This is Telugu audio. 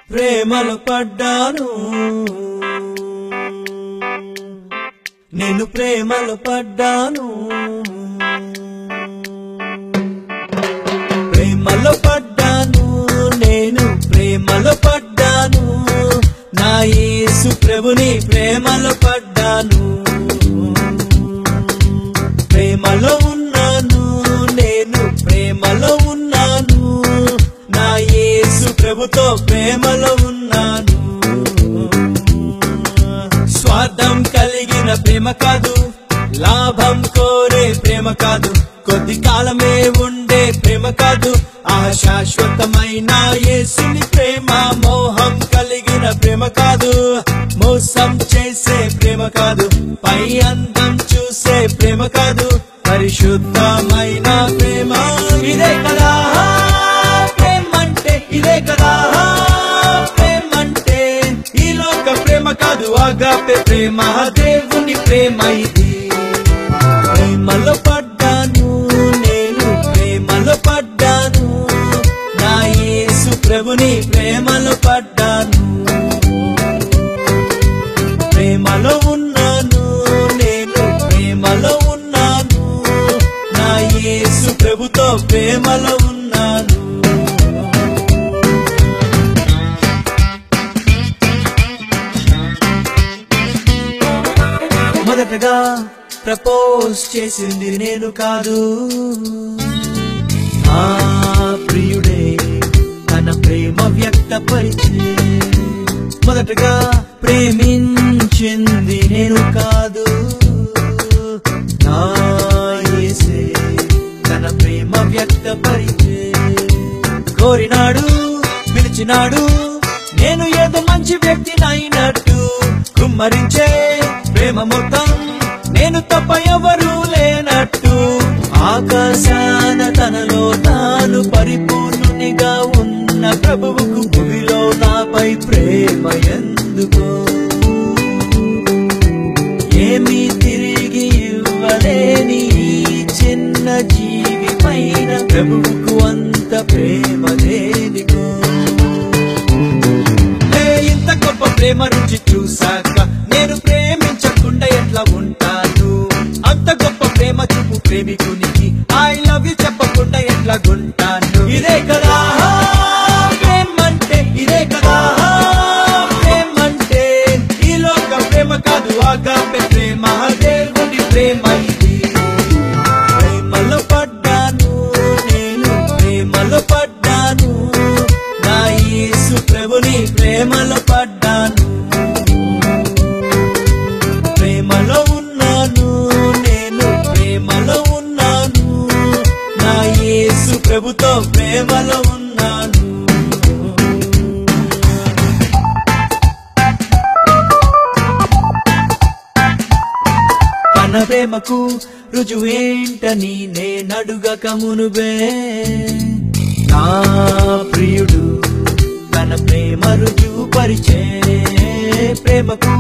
ప్రేమలో పడ్డాను, నేను ప్రేమలో పడ్డాను, ప్రేమలో పడ్డాను, నేను ప్రేమలో పడ్డాను, నా యేసు ప్రభుని ప్రేమలో పడ్డాను, ప్రేమలో ఉన్నాను, నేను ప్రేమలో ఉన్నాను, నా యేసు ప్రభుతో ప్రేమలో ఉన్నాను. స్వార్థం కలిగిన ప్రేమ కాదు, లాభం కోరే ప్రేమ కాదు, కొద్ది కాలమే ఉండే ప్రేమ కాదు, ఆ శాశ్వతమైన యేసుని ప్రేమ. మోహం కలిగిన ప్రేమ కాదు, మోసం చేసే ప్రేమ కాదు, పై అందం చూసే ప్రేమ కాదు, పరిశుద్ధమైన ప్రేమ. ఇదే కదా ప్రేమంటే, ఇదే కదా ప్రేమంటే. ఈ లోక ప్రేమ కాదు, ఆగాపే ప్రేమ, దేవుని ప్రేమ ఇది. ప్రేమలో పడ్డాను, నేను ప్రేమలో పడ్డాను, నా యేసు ప్రభుని ప్రేమలో పడ్డాను, ప్రేమలో ఉన్నాను, నేను ప్రేమలో ఉన్నాను, నా యేసు ప్రభుతో ప్రేమలో ఉన్నాను. మొదటగా ప్రపోజ్ చేసింది నేను కాదు, ఆ ప్రియుడే తన ప్రేమ వ్యక్తపరిచే. మొదటగా ప్రేమించింది నేను కాదు, నా యేసే తన ప్రేమ వ్యక్తపరిచే. కోరినాడు, పిలిచినాడు, నేను ఏదో మంచి వ్యక్తినైనట్టు, కుమ్మరించే ప్రేమ మొత్తం నేను తప్ప ఎవరూ లేనట్టు. ఆకాశాన తనలో తాను పరిపూర్ణునిగా ఉన్న ప్రభువుకు భూమిలో నాపై ప్రేమ ఎందుకో? ఏమీ తిరిగి ఇవ్వలేని ఈ చిన్న జీవి పైన ప్రభువుకు అంత ప్రేమ దేనికో? ఇంత గొప్ప ప్రేమ రుచి చూశాక నేను ప్రేమించకుండా ఎట్లా ఉంటాను? అంత గొప్ప ప్రేమ చూపు ప్రేమికునికి ఐ లవ్ యు చెప్పకుండా ఎట్లా ఉంటాను? ఇదే కదా ప్రేమంటే, ఇదే కదా ప్రేమంటే. ఈ లోక ప్రేమ కాదు, ఆగాపే ప్రేమ, దేవుని ప్రేమ ఇది. ప్రేమలో పడ్డాను, నేను ప్రేమలో పడ్డాను, నా యేసు ప్రభుని ప్రేమలో పడ్డాను, ప్రేమలో ఉన్నాను, నేను ప్రేమలో ఉన్నాను, నా యేసు ప్రభుతో ప్రేమలో ఉన్నాను. తన ప్రేమకు రుజువేంటని నేనడుగక మునుబే, నా ప్రియుడు తన ప్రేమ రుజువు పరిచే. ప్రేమకు